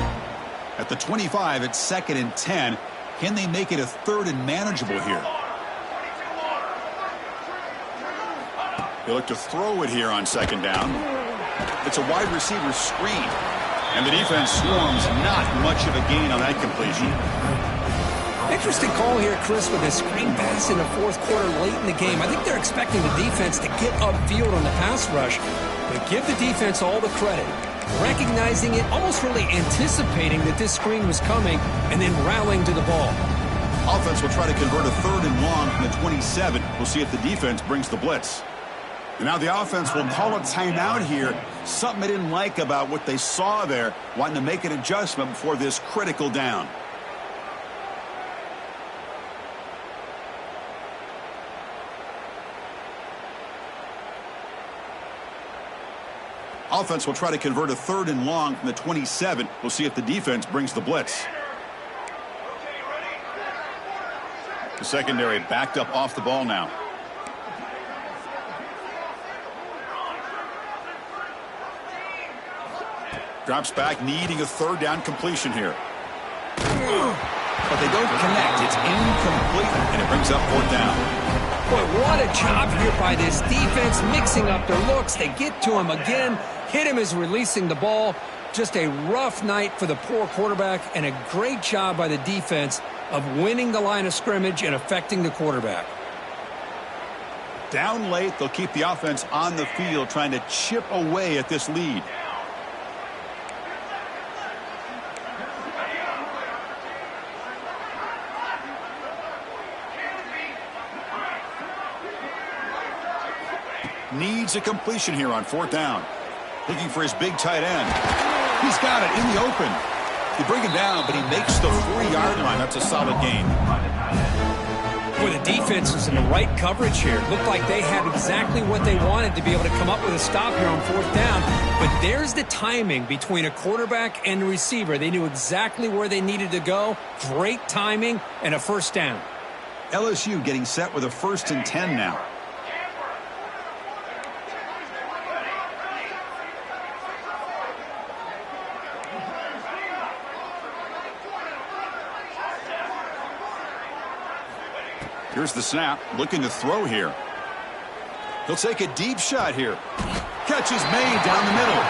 At the 25, it's 2nd and 10. Can they make it a 3rd and manageable here? They look to throw it here on 2nd down. It's a wide receiver screen. And the defense swarms, not much of a gain on that completion. Interesting call here, Chris, with a screen pass in the 4th quarter late in the game. I think they're expecting the defense to get upfield on the pass rush, but give the defense all the credit. Recognizing it, almost really anticipating that this screen was coming, and then rallying to the ball. Offense will try to convert a 3rd and long from the 27. We'll see if the defense brings the blitz. And now the offense will call a timeout here. Something they didn't like about what they saw there, wanting to make an adjustment before this critical down. Offense will try to convert a 3rd and long from the 27. We'll see if the defense brings the blitz. The secondary backed up off the ball now. Drops back, needing a 3rd down completion here. But they don't connect. It's incomplete, and it brings up 4th down. Boy, what a job here by this defense, mixing up their looks. They get to him again, hit him as releasing the ball. Just a rough night for the poor quarterback, and a great job by the defense of winning the line of scrimmage and affecting the quarterback. Down late, they'll keep the offense on the field, trying to chip away at this lead. Needs a completion here on 4th down. Looking for his big tight end. He's got it in the open. They bring him down, but he makes the 4-yard line. That's a solid gain. Boy, the defense was in the right coverage here. Looked like they had exactly what they wanted to be able to come up with a stop here on 4th down. But there's the timing between a quarterback and a receiver. They knew exactly where they needed to go. Great timing and a 1st down. LSU getting set with a 1st and 10 now. Here's the snap, looking to throw here. He'll take a deep shot here. Catch is made down the middle.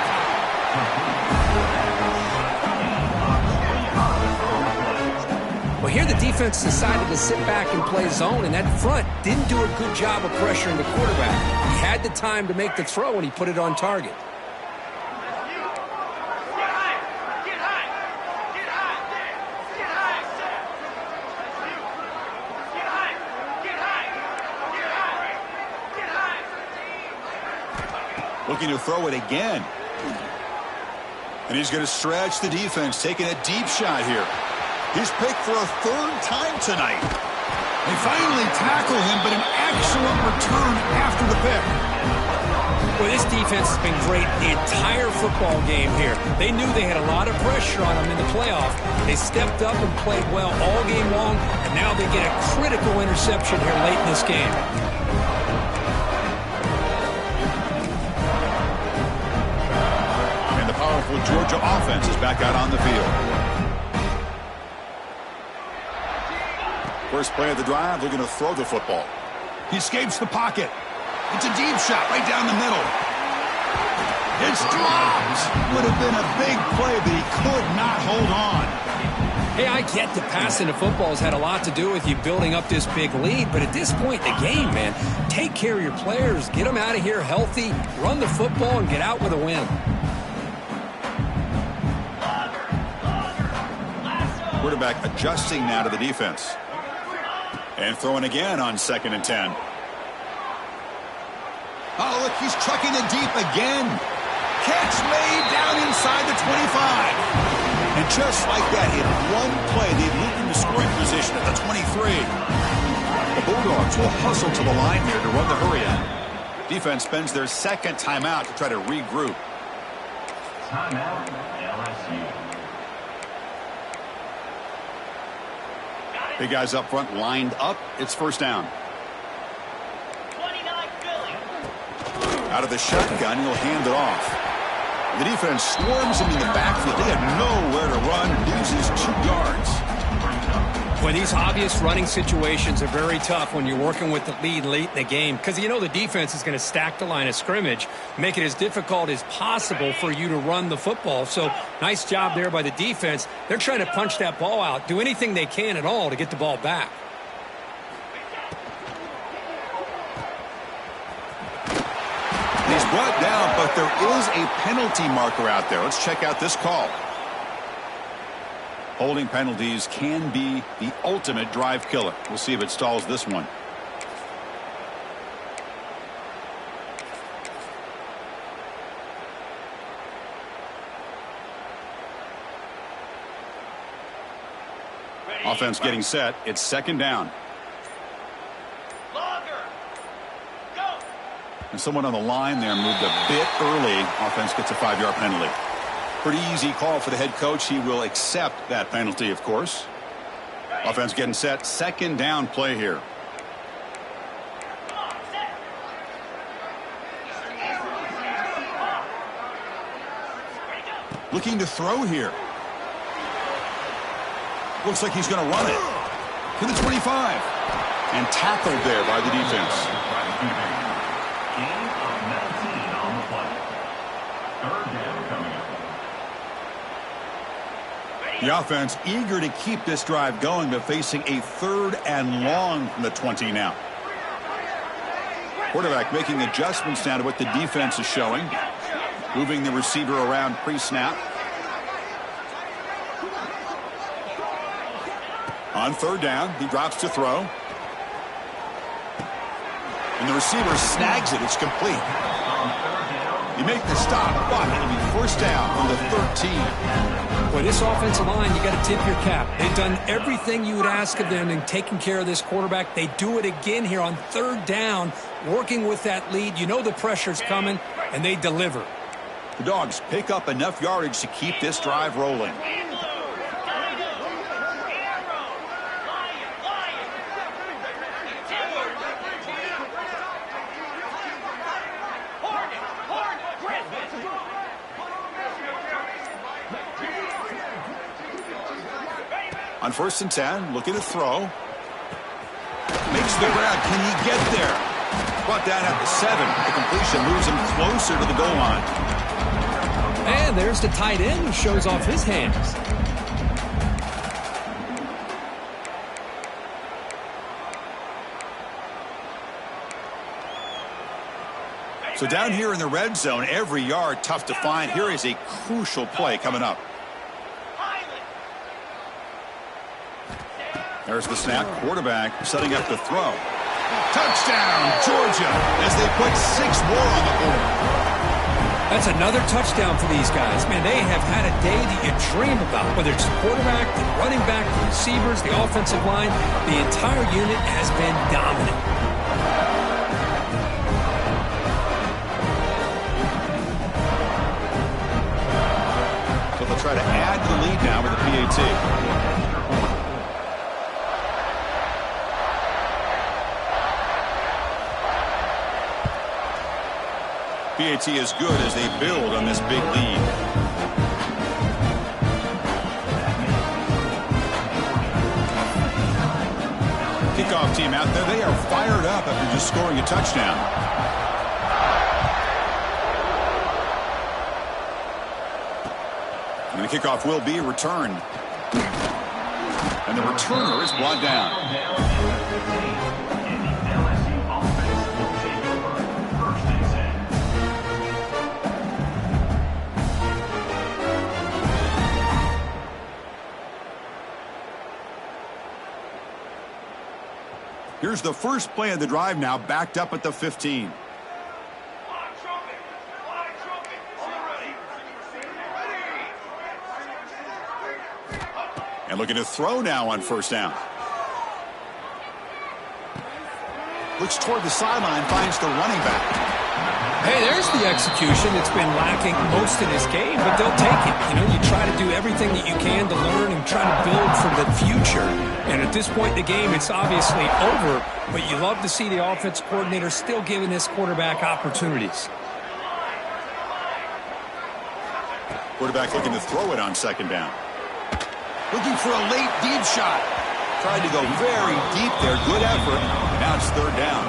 Well, here the defense decided to sit back and play zone, and that front didn't do a good job of pressuring the quarterback. He had the time to make the throw, and he put it on target. Looking to throw it again. And he's going to stretch the defense, taking a deep shot here. He's picked for a 3rd time tonight. They finally tackle him, but an excellent return after the pick. Well, this defense has been great the entire football game here. They knew they had a lot of pressure on them in the playoff. They stepped up and played well all game long, and now they get a critical interception here late in this game. And the powerful Georgia offense is back out on the field. First play of the drive, they're going to throw the football. He escapes the pocket. It's a deep shot right down the middle. It's dropped. Would have been a big play, but he could not hold on. Hey, I get the passing the football has had a lot to do with you building up this big lead, but at this point in the game, man, take care of your players, get them out of here healthy, run the football, and get out with a win. Quarterback adjusting now to the defense. And throwing again on 2nd and 10. Oh, look, he's chucking it deep again. Catch made down inside the 25. And just like that, in one play, they've moved into scoring position at the 23. The Bulldogs will hustle to the line here to run the hurry out. Defense spends their 2nd timeout to try to regroup. Timeout, LSU. Big guys up front lined up. It's 1st down. 29 Philly. Out of the shotgun, he'll hand it off. The defense swarms him in the backfield. They have nowhere to run. Loses 2 yards. Well, these obvious running situations are very tough when you're working with the lead late in the game because you know the defense is going to stack the line of scrimmage, make it as difficult as possible for you to run the football. So nice job there by the defense. They're trying to punch that ball out, do anything they can at all to get the ball back. He's brought down, but there is a penalty marker out there. Let's check out this call. Holding penalties can be the ultimate drive killer. We'll see if it stalls this one. Offense getting set. It's 2nd down. And someone on the line there moved a bit early. Offense gets a 5-yard penalty. Pretty easy call for the head coach. He will accept that penalty, of course. Offense getting set. 2nd down play here. Looking to throw here. Looks like he's going to run it. To the 25. And tackled there by the defense. The offense eager to keep this drive going, but facing a 3rd and long from the 20 now. Quarterback making adjustments now to what the defense is showing. Moving the receiver around pre-snap. On 3rd down, he drops to throw. And the receiver snags it. It's complete. You make the stop, but it'll be 1st down on the 13. Boy, this offensive line, you got to tip your cap. They've done everything you would ask of them in taking care of this quarterback. They do it again here on 3rd down, working with that lead. You know the pressure's coming, and they deliver. The Dogs pick up enough yardage to keep this drive rolling. On 1st and 10, looking to throw. Makes the grab. Can he get there? Brought down at the 7. The completion moves him closer to the goal line. And there's the tight end who shows off his hands. So down here in the red zone, every yard tough to find. Here is a crucial play coming up. There's the snap. Quarterback setting up the throw. Touchdown, Georgia, as they put 6 more on the board. That's another touchdown for these guys. Man, they have had a day that you dream about. Whether it's the quarterback, the running back, the receivers, the offensive line, the entire unit has been dominant. So they'll try to add to the lead now with the PAT. PAT is good as they build on this big lead. Kickoff team out there. They are fired up after just scoring a touchdown. And the kickoff will be returned. And the returner is brought down. Down at 15, and the LSU offense will take over. 1st and 10. Here's the first play of the drive now, backed up at the 15. And looking to throw now on 1st down. Looks toward the sideline, finds the running back. Hey, there's the execution that's been lacking most of this game, but they'll take it. You know, you try to do everything that you can to learn and try to build for the future. And at this point in the game, it's obviously over, but you love to see the offense coordinator still giving this quarterback opportunities. Quarterback looking to throw it on 2nd down. Looking for a late deep shot. Tried to go very deep there. Good effort. Now it's 3rd down.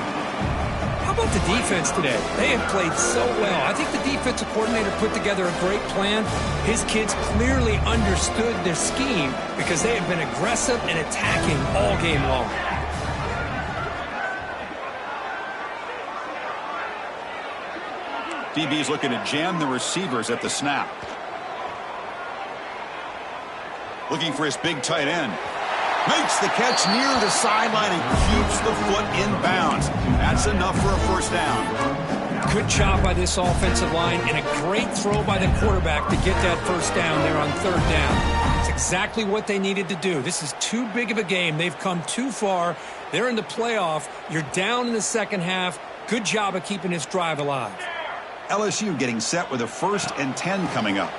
How about the defense today? They have played so well. I think the defensive coordinator put together a great plan. His kids clearly understood their scheme because they have been aggressive and attacking all game long. DB's looking to jam the receivers at the snap. Looking for his big tight end. Makes the catch near the sideline and keeps the foot in bounds. That's enough for a 1st down. Good job by this offensive line and a great throw by the quarterback to get that 1st down there on 3rd down. It's exactly what they needed to do. This is too big of a game. They've come too far. They're in the playoff. You're down in the 2nd half. Good job of keeping this drive alive. LSU getting set with a 1st and 10 coming up.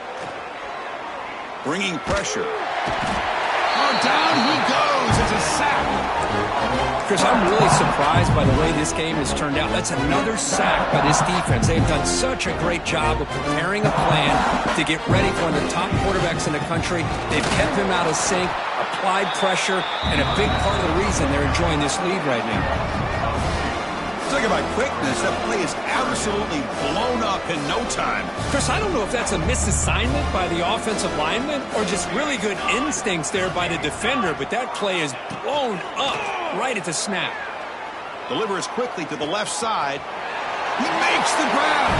Bringing pressure. Oh, down he goes. It's a sack. Chris, I'm really surprised by the way this game has turned out. That's another sack by this defense. They've done such a great job of preparing a plan to get ready for one of the top quarterbacks in the country. They've kept him out of sync, applied pressure, and a big part of the reason they're enjoying this lead right now. Talking about quickness, that play is absolutely blown up in no time. Chris, I don't know if that's a misassignment by the offensive lineman or just really good instincts there by the defender, but that play is blown up right at the snap. Delivers quickly to the left side. He makes the grab.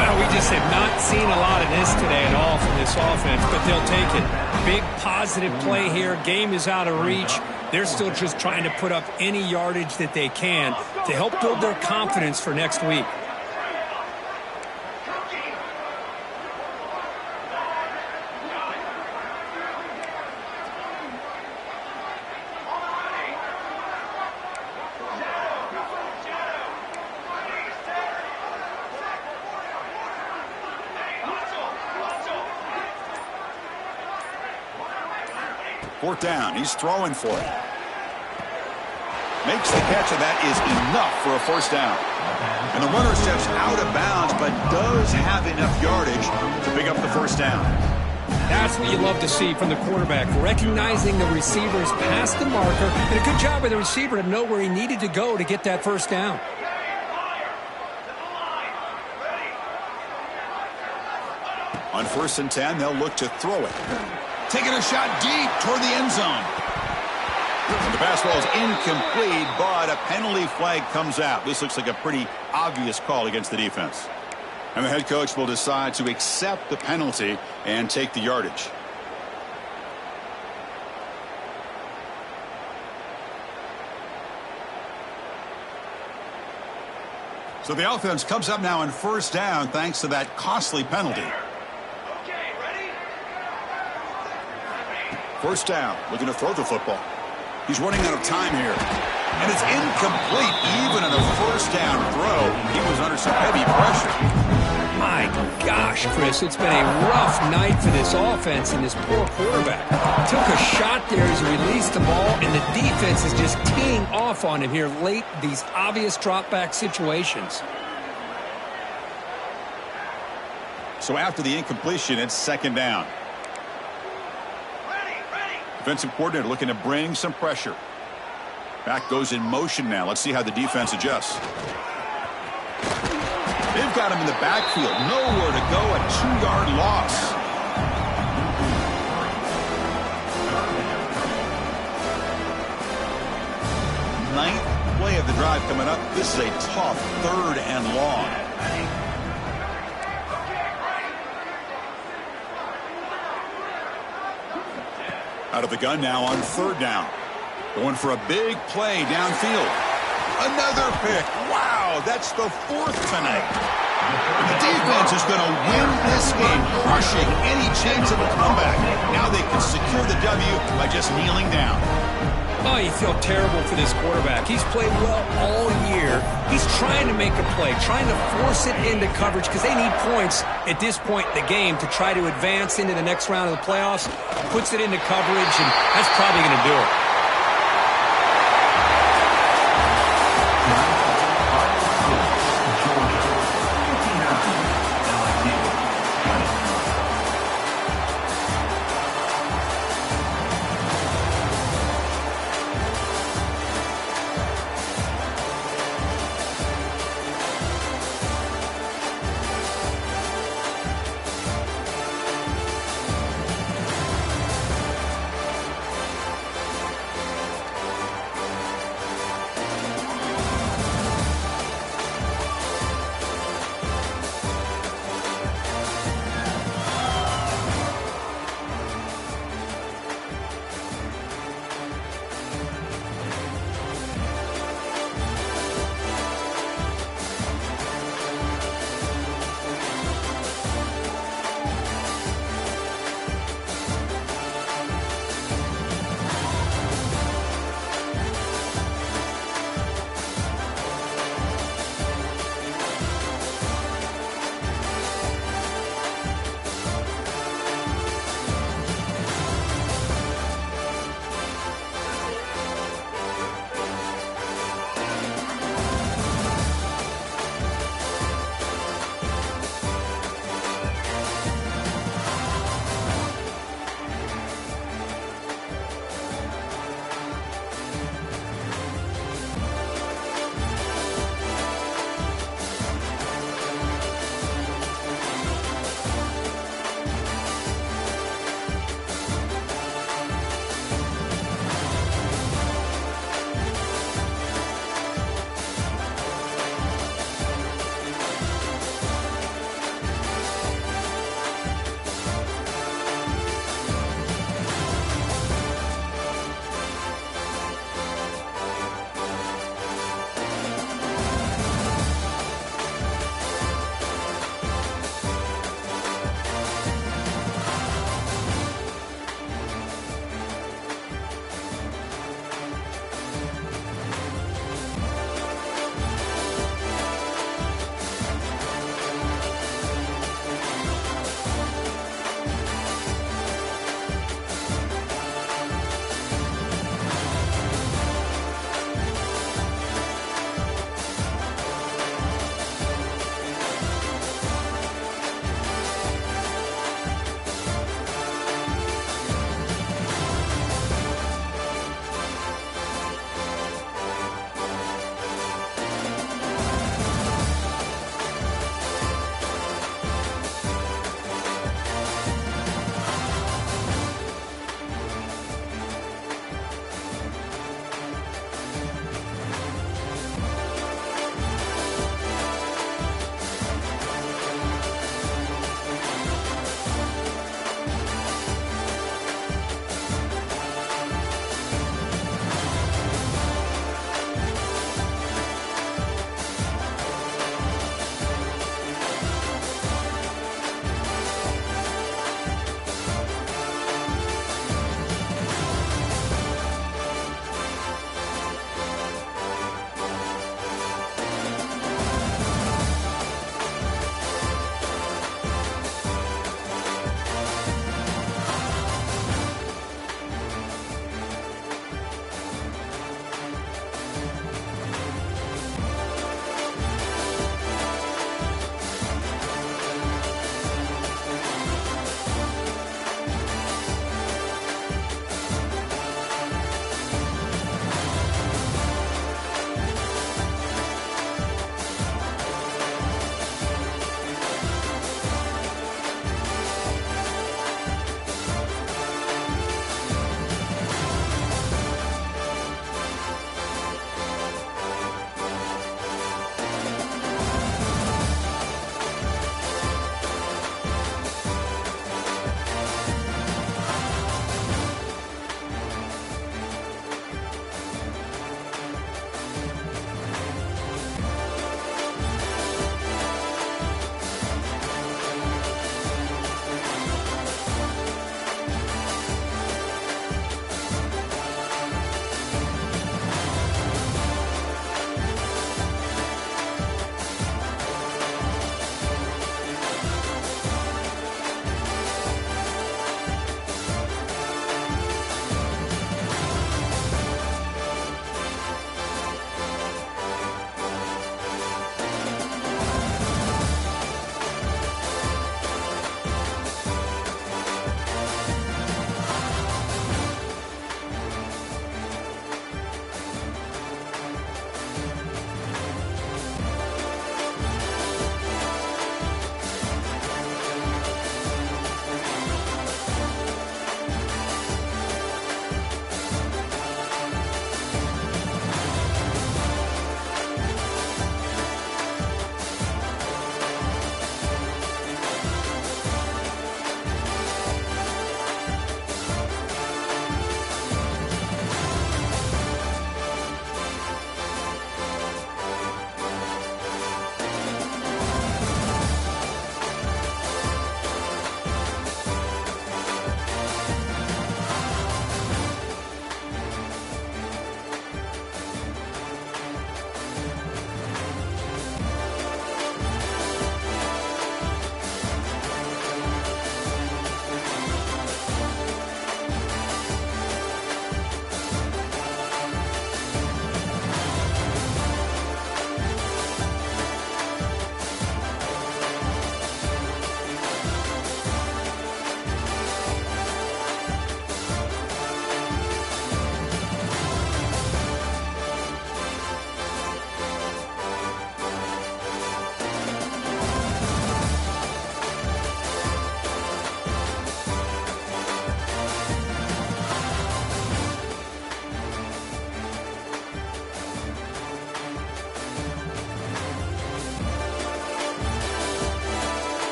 Well, we just have not seen a lot of this today at all from this offense, but they'll take it. Big positive play here. Game is out of reach. They're still just trying to put up any yardage that they can to help build their confidence for next week. Fourth down. He's throwing for it. Makes the catch, and that is enough for a 1st down. And the runner steps out of bounds, but does have enough yardage to pick up the 1st down. That's what you love to see from the quarterback, recognizing the receiver's past the marker, and a good job by the receiver to know where he needed to go to get that 1st down. On 1st and 10, they'll look to throw it. Taking a shot deep toward the end zone. And the pass ball is incomplete, but a penalty flag comes out. This looks like a pretty obvious call against the defense. And the head coach will decide to accept the penalty and take the yardage. So the offense comes up now on 1st down thanks to that costly penalty. 1st down, looking to throw the football. He's running out of time here. And it's incomplete. Even on a 1st down throw, he was under some heavy pressure. My gosh, Chris, it's been a rough night for this offense and this poor quarterback. Took a shot there as he released the ball, and the defense is just teeing off on him here late, these obvious drop-back situations. So after the incompletion, it's 2nd down. Defensive coordinator looking to bring some pressure. Back goes in motion now. Let's see how the defense adjusts. They've got him in the backfield. Nowhere to go. A 2-yard loss. the drive coming up. This is a tough 3rd and long. Out of the gun now on 3rd down. Going for a big play downfield. Another pick. Wow, that's the 4th tonight. The defense is going to win this game, crushing any chance of a comeback. Now they can secure the W by just kneeling down. Oh, you feel terrible for this quarterback. He's played well all year. He's trying to make a play, trying to force it into coverage because they need points at this point in the game to try to advance into the next round of the playoffs. Puts it into coverage, and that's probably going to do it.